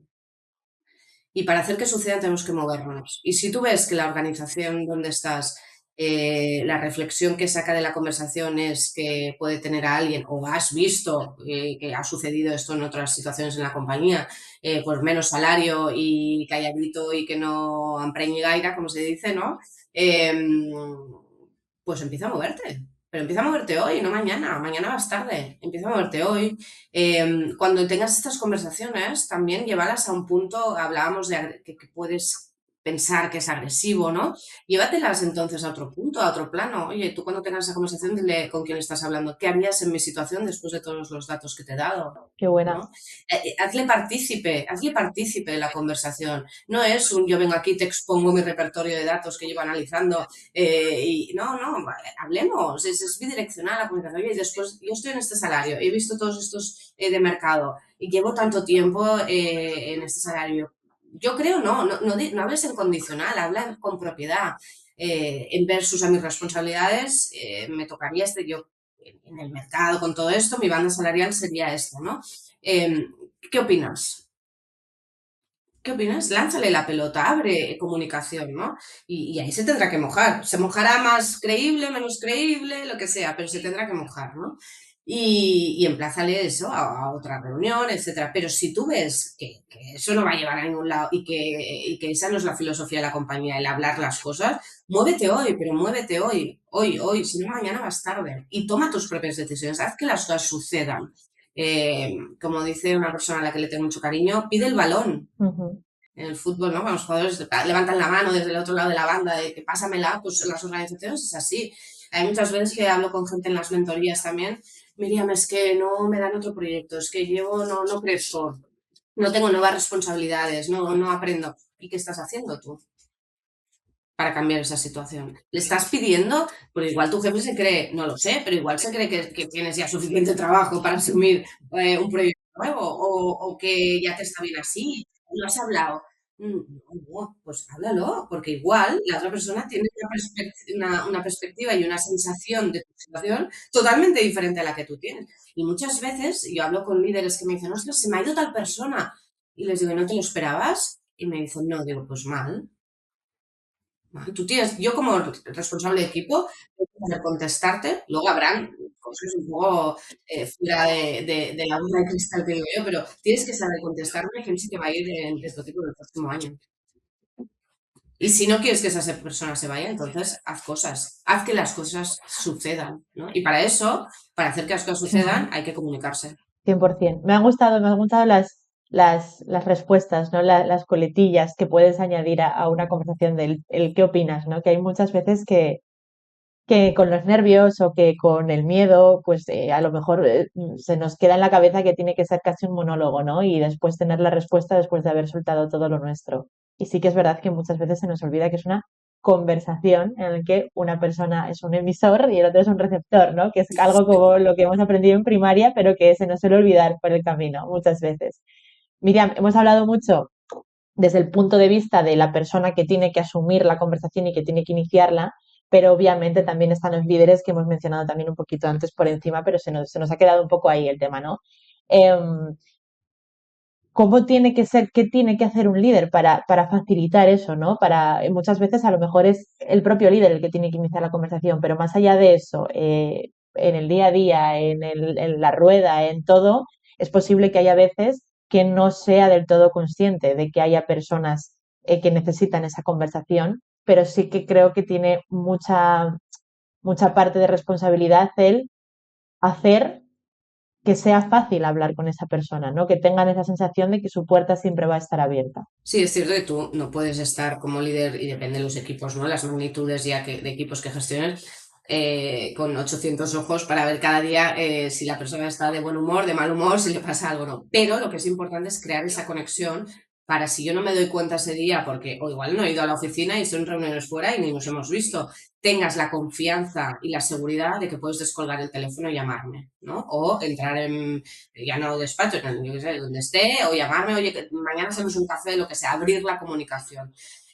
Speaker 3: Y para hacer que suceda tenemos que movernos. Y si tú ves que la organización donde estás, la reflexión que saca de la conversación es que puede tener a alguien, o has visto que ha sucedido esto en otras situaciones en la compañía, pues menos salario y calladito y que no empreñi gaire, como se dice, ¿no? Pues empieza a moverte. Pero empieza a moverte hoy, no mañana. Mañana vas tarde. Empieza a moverte hoy. Cuando tengas estas conversaciones, también llevarlas a un punto, hablábamos de que puedes pensar que es agresivo, ¿no? Llévatelas entonces a otro punto, a otro plano. Oye, tú cuando tengas esa conversación, dile con quién estás hablando, ¿qué harías en mi situación después de todos los datos que te he dado?
Speaker 1: Qué buena.
Speaker 3: ¿No? Hazle partícipe de la conversación. No es un yo vengo aquí, te expongo mi repertorio de datos que llevo analizando y no, hablemos, es bidireccional la comunicación. Y después, yo estoy en este salario, he visto todos estos de mercado y llevo tanto tiempo en este salario. Yo creo, no hables en condicional, habla con propiedad. En versus a mis responsabilidades, me tocaría yo en el mercado con todo esto, mi banda salarial sería esta, ¿no? ¿Qué opinas? ¿Qué opinas? Lánzale la pelota, abre comunicación, ¿no? Y ahí se tendrá que mojar. Se mojará más creíble, menos creíble, lo que sea, pero se tendrá que mojar, ¿no? y emplázale eso a otra reunión, etcétera. Pero si tú ves que eso no va a llevar a ningún lado y que esa no es la filosofía de la compañía, el hablar las cosas, muévete hoy, pero muévete hoy, si no mañana vas tarde. Y toma tus propias decisiones, haz que las cosas sucedan. Como dice una persona a la que le tengo mucho cariño, pide el balón.
Speaker 1: Ujú.
Speaker 3: En el fútbol, ¿no? Cuando los jugadores levantan la mano desde el otro lado de la banda de que pásamela, pues en las organizaciones es así. Hay muchas veces que hablo con gente en las mentorías también. Miriam, es que no me dan otro proyecto, es que llevo, no crezco, no tengo nuevas responsabilidades, no aprendo. ¿Y qué estás haciendo tú para cambiar esa situación? ¿Le estás pidiendo? Pues igual tu jefe se cree, no lo sé, pero igual se cree que tienes ya suficiente trabajo para asumir un proyecto nuevo o que ya te está bien así. ¿Lo has hablado? No, pues háblalo, porque igual la otra persona tiene una perspectiva y una sensación de tu situación totalmente diferente a la que tú tienes. Y muchas veces yo hablo con líderes que me dicen, ostras, se me ha ido tal persona. Y les digo, ¿no te lo esperabas? Y me dicen, no, digo, pues mal. Tú tienes, yo como responsable de equipo, tengo que saber contestarte, luego habrán cosas un poco fuera de la bola de cristal que digo yo, pero tienes que saber contestarme que sí que va a ir en este tipo el próximo año. Y si no quieres que esa persona se vaya, entonces haz cosas, haz que las cosas sucedan, ¿no? Y para eso, para hacer que las cosas sucedan,
Speaker 1: Ujú.
Speaker 3: hay que comunicarse.
Speaker 1: 100%. Me han gustado las respuestas, ¿no? Las coletillas que puedes añadir a una conversación del el qué opinas, ¿no? Que hay muchas veces que con los nervios o que con el miedo, pues a lo mejor se nos queda en la cabeza que tiene que ser casi un monólogo, ¿no? Y después tener la respuesta después de haber soltado todo lo nuestro. Y sí que es verdad que muchas veces se nos olvida que es una conversación en la que una persona es un emisor y el otro es un receptor, ¿no? Que es algo como lo que hemos aprendido en primaria, pero que se nos suele olvidar por el camino muchas veces. Miriam, hemos hablado mucho desde el punto de vista de la persona que tiene que asumir la conversación y que tiene que iniciarla, pero obviamente también están los líderes que hemos mencionado también un poquito antes por encima, pero se nos ha quedado un poco ahí el tema, ¿no? ¿Cómo tiene que ser, qué tiene que hacer un líder para facilitar eso, ¿no? Para, muchas veces a lo mejor es el propio líder el que tiene que iniciar la conversación, pero más allá de eso, en el día a día, en la rueda, en todo, es posible que haya veces que no sea del todo consciente de que haya personas que necesitan esa conversación, pero sí que creo que tiene mucha parte de responsabilidad el hacer que sea fácil hablar con esa persona, ¿no? Que tengan esa sensación de que su puerta siempre va a estar abierta.
Speaker 3: Sí, es cierto que tú no puedes estar como líder, y depende de los equipos, ¿no? Las magnitudes ya de equipos que gestiones, con 800 ojos para ver cada día si la persona está de buen humor, de mal humor, si le pasa algo o no. Pero lo que es importante es crear esa conexión para si yo no me doy cuenta ese día, porque o igual no he ido a la oficina y son reuniones fuera y ni nos hemos visto, tengas la confianza y la seguridad de que puedes descolgar el teléfono y llamarme, ¿no? O entrar en, ya no despacho, yo qué sé, donde esté, o llamarme, oye, que mañana hacemos un café, lo que sea, abrir la comunicación.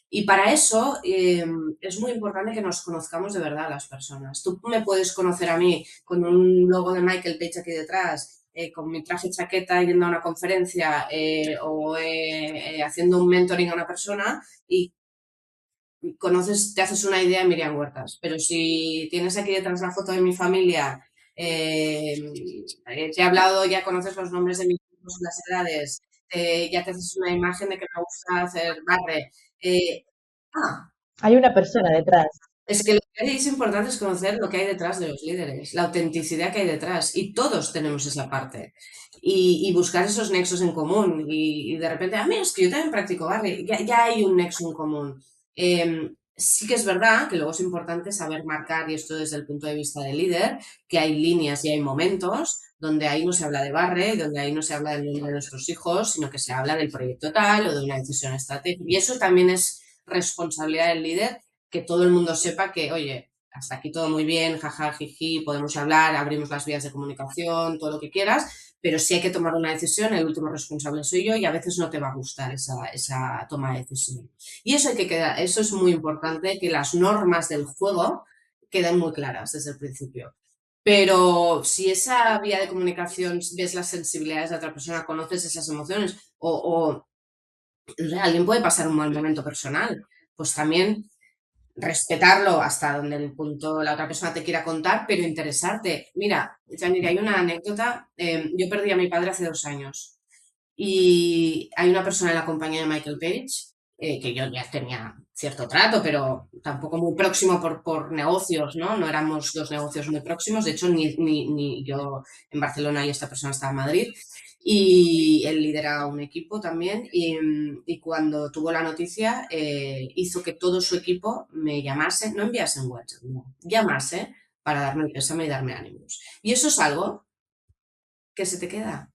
Speaker 3: Y para eso es muy importante que nos conozcamos de verdad las personas. Tú me puedes conocer a mí con un logo de Michael Page aquí detrás, con mi traje chaqueta yendo a una conferencia haciendo un mentoring a una persona y conoces, te haces una idea de Miriam Huertas. Pero si tienes aquí detrás la foto de mi familia, te he hablado, ya conoces los nombres de mis hijos, las edades, ya te haces una imagen de que me gusta hacer barre. Eh, ah,
Speaker 1: Hay una persona detrás.
Speaker 3: es que lo que es importante es conocer lo que hay detrás de los líderes, la autenticidad que hay detrás. Y todos tenemos esa parte. Y buscar esos nexos en común. Y de repente, mí es que yo también practico barre. Ya hay un nexo en común. Sí que es verdad que luego es importante saber marcar, y esto desde el punto de vista del líder, que hay líneas y hay momentos donde ahí no se habla de barre, donde ahí no se habla del nombre de nuestros hijos, sino que se habla del proyecto tal o de una decisión estratégica. Y eso también es responsabilidad del líder, que todo el mundo sepa que, oye, hasta aquí todo muy bien, jaja, jiji, podemos hablar, abrimos las vías de comunicación, todo lo que quieras, pero si hay que tomar una decisión, el último responsable soy yo y a veces no te va a gustar esa toma de decisión. Y eso hay que quedar, eso es muy importante, que las normas del juego queden muy claras desde el principio. Pero si esa vía de comunicación ves las sensibilidades de otra persona, conoces esas emociones o alguien puede pasar un mal momento personal, pues también respetarlo hasta donde el punto la otra persona te quiera contar, pero interesarte. Mira, Janine, hay una anécdota. Yo perdí a mi padre hace 2 años y hay una persona en la compañía de Michael Page, que yo ya tenía cierto trato, pero tampoco muy próximo por negocios, ¿no? No éramos dos negocios muy próximos. De hecho, ni yo en Barcelona y esta persona estaba en Madrid. Y él lidera un equipo también y cuando tuvo la noticia hizo que todo su equipo me llamase, no enviase en WhatsApp, no, llamase para darme el pésame y darme ánimos. Y eso es algo que se te queda.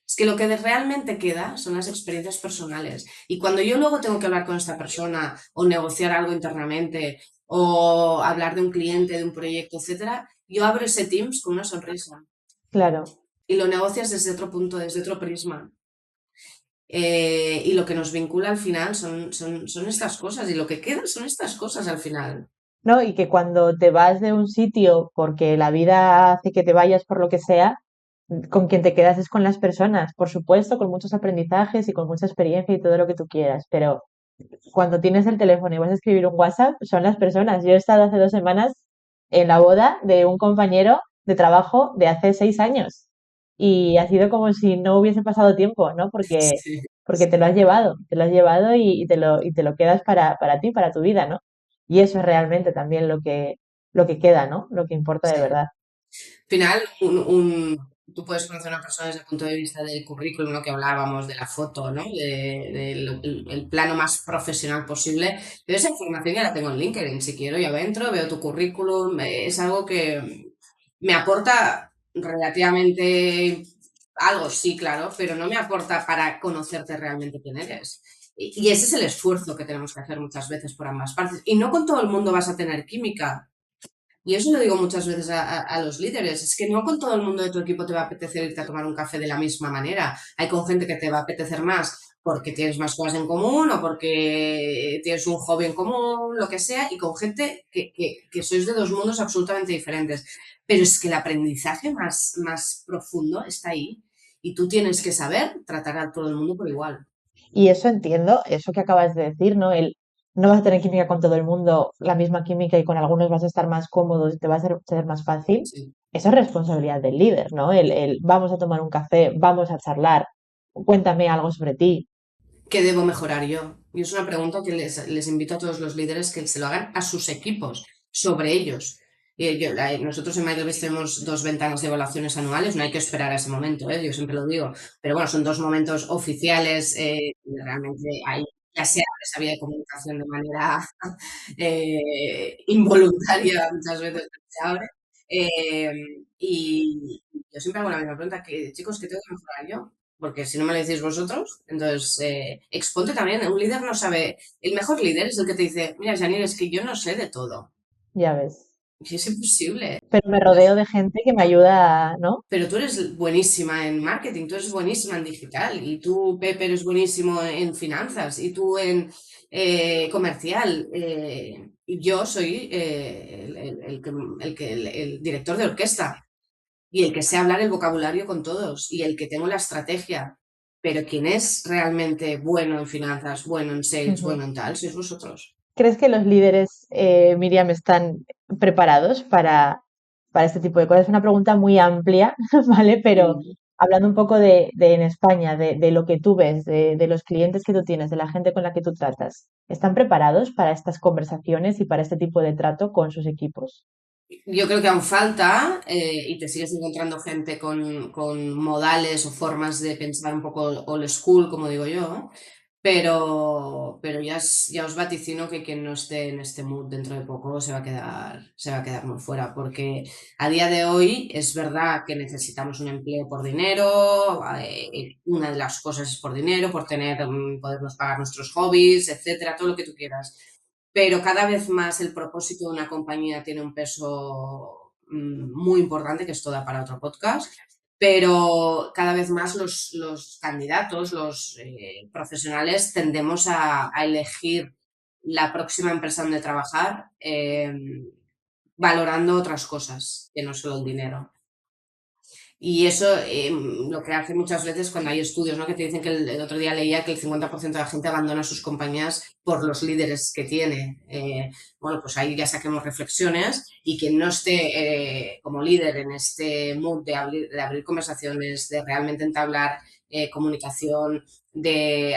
Speaker 3: Es que lo que realmente queda son las experiencias personales. Y cuando yo luego tengo que hablar con esta persona o negociar algo internamente o hablar de un cliente, de un proyecto, etcétera, yo abro ese Teams con una sonrisa
Speaker 1: Claro.
Speaker 3: y lo negocias desde otro punto, desde otro prisma. Y lo que nos vincula al final son estas cosas y lo que queda son estas cosas al final.
Speaker 1: ¿No? Y que cuando te vas de un sitio porque la vida hace que te vayas por lo que sea, con quien te quedas es con las personas, por supuesto, con muchos aprendizajes y con mucha experiencia y todo lo que tú quieras, pero cuando tienes el teléfono y vas a escribir un WhatsApp, son las personas. Yo he estado hace 2 semanas en la boda de un compañero de trabajo de hace 6 años y ha sido como si no hubiese pasado tiempo, ¿no?
Speaker 3: Sí.
Speaker 1: Porque te lo has llevado y te lo quedas para ti, para tu vida, ¿no? Y eso es realmente también lo que queda, ¿no? Lo que importa de
Speaker 3: Sí.
Speaker 1: verdad.
Speaker 3: Al final, tú puedes conocer a una persona desde el punto de vista del currículum, lo que hablábamos, de la foto, ¿no? El plano más profesional posible. Pero esa información ya la tengo en LinkedIn. Si quiero, yo entro, veo tu currículum. Es algo que me aporta relativamente algo, sí, claro, pero no me aporta para conocerte realmente quién eres. Y ese es el esfuerzo que tenemos que hacer muchas veces por ambas partes. Y no con todo el mundo vas a tener química. Y eso lo digo muchas veces a los líderes, es que no con todo el mundo de tu equipo te va a apetecer irte a tomar un café de la misma manera. Hay con gente que te va a apetecer más porque tienes más cosas en común o porque tienes un hobby en común, lo que sea, y con gente que sois de dos mundos absolutamente diferentes. Pero es que el aprendizaje más profundo está ahí y tú tienes que saber tratar a todo el mundo por igual.
Speaker 1: Y eso entiendo, eso que acabas de decir, ¿no? No vas a tener química con todo el mundo, la misma química y con algunos vas a estar más cómodos y te va a ser más fácil.
Speaker 3: Sí.
Speaker 1: Eso es responsabilidad del líder, ¿no? El vamos a tomar un café, vamos a charlar, cuéntame algo sobre ti.
Speaker 3: ¿Qué debo mejorar yo? Y es una pregunta que les invito a todos los líderes que se lo hagan a sus equipos, sobre ellos. Nosotros en MyLabs tenemos 2 ventanas de evaluaciones anuales, no hay que esperar a ese momento, yo siempre lo digo, pero bueno, son 2 momentos oficiales, realmente hay, ya se abre esa vía de comunicación de manera involuntaria, muchas veces se abre. Eh, y yo siempre hago la misma pregunta, que chicos, ¿qué tengo que mejorar yo? Porque si no me lo decís vosotros, entonces exponte también. Un líder no sabe, el mejor líder es el que te dice, mira, Janine, es que yo no sé de todo.
Speaker 1: Ya ves.
Speaker 3: Y es imposible.
Speaker 1: Pero me rodeo de gente que me ayuda, ¿no?
Speaker 3: Pero tú eres buenísima en marketing, tú eres buenísima en digital, y tú, Pepe, eres buenísimo en finanzas, y tú en comercial. Y yo soy el director de orquesta. Y el que sé hablar el vocabulario con todos y el que tengo la estrategia. Pero quien es realmente bueno en finanzas, bueno en sales,
Speaker 1: Ujú.
Speaker 3: bueno en tal, sois vosotros.
Speaker 1: ¿Crees que los líderes, Miriam, están preparados para este tipo de cosas? Es una pregunta muy amplia, ¿vale? Pero
Speaker 3: Mm.
Speaker 1: hablando un poco de en España, de lo que tú ves, de los clientes que tú tienes, de la gente con la que tú tratas, ¿están preparados para estas conversaciones y para este tipo de trato con sus equipos?
Speaker 3: Yo creo que aún falta y te sigues encontrando gente con modales o formas de pensar un poco old school, como digo yo, pero ya os vaticino que quien no esté en este mood dentro de poco se va a quedar muy fuera, porque a día de hoy es verdad que necesitamos un empleo por dinero, una de las cosas es por dinero, por podernos pagar nuestros hobbies, etcétera, todo lo que tú quieras. Pero cada vez más el propósito de una compañía tiene un peso muy importante, que esto da para otro podcast, pero cada vez más los candidatos, los profesionales, tendemos a elegir la próxima empresa donde trabajar valorando otras cosas que no solo el dinero. Y eso lo que hace muchas veces cuando hay estudios, ¿no? Que te dicen que el otro día leía que el 50% de la gente abandona sus compañías por los líderes que tiene. Bueno, pues ahí ya saquemos reflexiones y quien no esté como líder en este mood de abrir conversaciones, de realmente entablar comunicación, de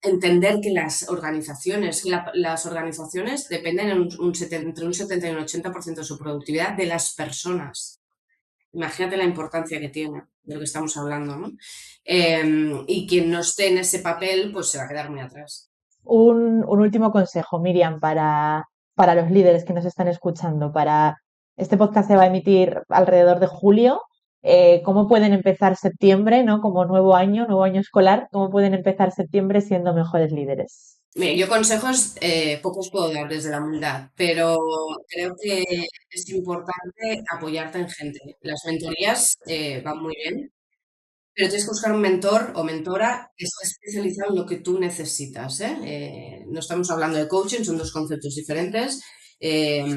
Speaker 3: entender que las organizaciones dependen entre un 70 y un 80% de su productividad de las personas. Imagínate la importancia que tiene de lo que estamos hablando, ¿no? Y quien no esté en ese papel, pues se va a quedar muy atrás.
Speaker 1: Un último consejo, Miriam, para los líderes que nos están escuchando. Este podcast se va a emitir alrededor de julio. ¿Cómo pueden empezar septiembre, ¿no? Como nuevo año escolar? ¿Cómo pueden empezar septiembre siendo mejores líderes?
Speaker 3: Mira, yo consejos pocos puedo dar desde la humildad, pero creo que es importante apoyarte en gente. Las mentorías van muy bien, pero tienes que buscar un mentor o mentora que esté especializado en lo que tú necesitas, ¿eh? No estamos hablando de coaching, son dos conceptos diferentes. eh,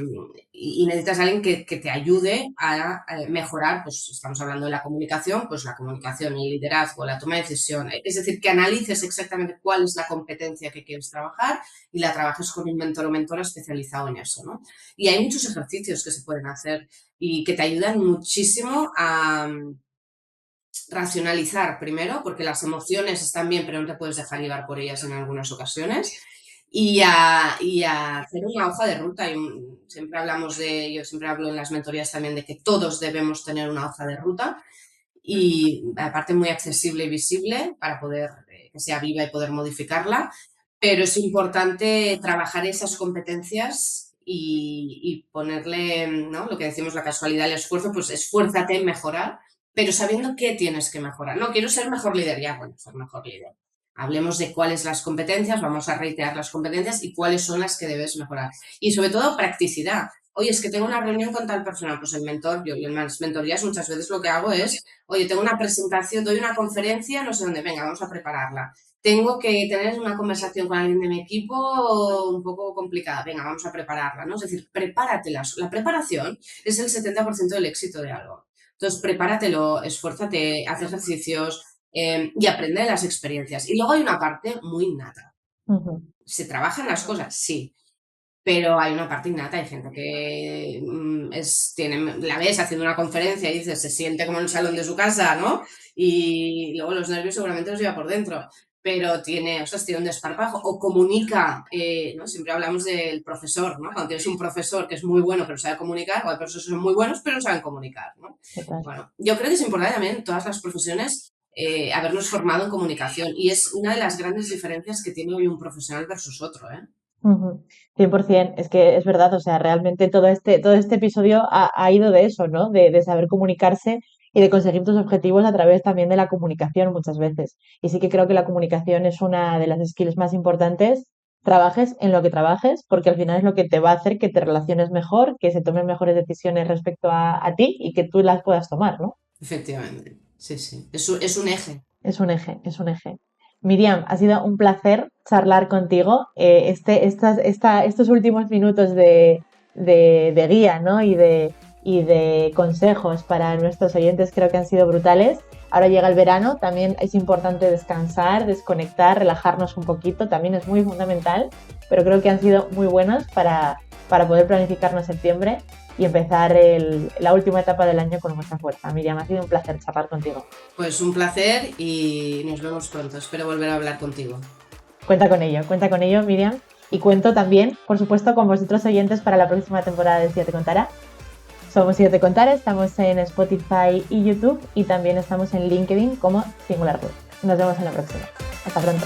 Speaker 3: y necesitas a alguien que te ayude a mejorar, pues estamos hablando de la comunicación, pues la comunicación, el liderazgo, la toma de decisión. Es decir, que analices exactamente cuál es la competencia que quieres trabajar y la trabajes con un mentor o mentora especializado en eso, ¿no? Y hay muchos ejercicios que se pueden hacer y que te ayudan muchísimo a racionalizar primero, porque las emociones están bien, pero no te puedes dejar llevar por ellas en algunas ocasiones, y a hacer una hoja de ruta. Yo siempre hablo en las mentorías también de que todos debemos tener una hoja de ruta, y aparte muy accesible y visible para poder que sea viva y poder modificarla, pero es importante trabajar esas competencias y ponerle, ¿no? Lo que decimos, la casualidad, el esfuerzo, pues esfuérzate en mejorar, pero sabiendo qué tienes que mejorar. No, quiero ser mejor líder, ya, bueno, ser mejor líder. Hablemos de cuáles las competencias, vamos a reiterar las competencias y cuáles son las que debes mejorar. Y sobre todo, practicidad. Oye, es que tengo una reunión con tal persona, pues el mentor, yo en las mentorías muchas veces lo que hago es, oye, tengo una presentación, doy una conferencia, no sé dónde, venga, vamos a prepararla. Tengo que tener una conversación con alguien de mi equipo un poco complicada, venga, vamos a prepararla, ¿no? Es decir, prepáratelas. La preparación es el 70% del éxito de algo. Entonces, prepáratelo, esfuérzate, haz ejercicios y aprende de las experiencias. Y luego hay una parte muy innata.
Speaker 1: Ujú.
Speaker 3: ¿Se trabajan las cosas? Sí. Pero hay una parte innata, hay gente que la ves haciendo una conferencia y dices, se siente como en el salón de su casa, ¿no? Y luego los nervios seguramente los lleva por dentro, pero tiene un desparpajo o comunica, ¿no? Siempre hablamos del profesor, ¿no? Cuando tienes un profesor que es muy bueno pero sabe comunicar, o hay profesores que son muy buenos pero no saben comunicar, ¿no?
Speaker 1: Total.
Speaker 3: Bueno, yo creo que es importante también en todas las profesiones habernos formado en comunicación, y es una de las grandes diferencias que tiene hoy un profesional versus otro, ¿eh?
Speaker 1: Ujú. 100%, es que es verdad, o sea, realmente todo este episodio ha ido de eso, ¿no? De saber comunicarse y de conseguir tus objetivos a través también de la comunicación muchas veces. Y sí que creo que la comunicación es una de las skills más importantes, trabajes en lo que trabajes, porque al final es lo que te va a hacer que te relaciones mejor, que se tomen mejores decisiones respecto a ti y que tú las puedas tomar, ¿no?
Speaker 3: Efectivamente, sí, sí. Es un eje.
Speaker 1: Es un eje, es un eje. Miriam, ha sido un placer charlar contigo. Estos últimos minutos de guía, ¿no? Y de consejos para nuestros oyentes creo que han sido brutales. Ahora llega el verano, también es importante descansar, desconectar, relajarnos un poquito, también es muy fundamental, pero creo que han sido muy buenos para poder planificarnos septiembre y empezar la última etapa del año con mucha fuerza. Miriam, ha sido un placer charlar contigo.
Speaker 3: Pues un placer y nos vemos pronto. Espero volver a hablar contigo.
Speaker 1: Cuenta con ello, Miriam. Y cuento también, por supuesto, con vosotros oyentes para la próxima temporada de Si Te Contara. Somos Si Te Contara, estamos en Spotify y YouTube y también estamos en LinkedIn como Singular Group. Nos vemos en la próxima. Hasta pronto.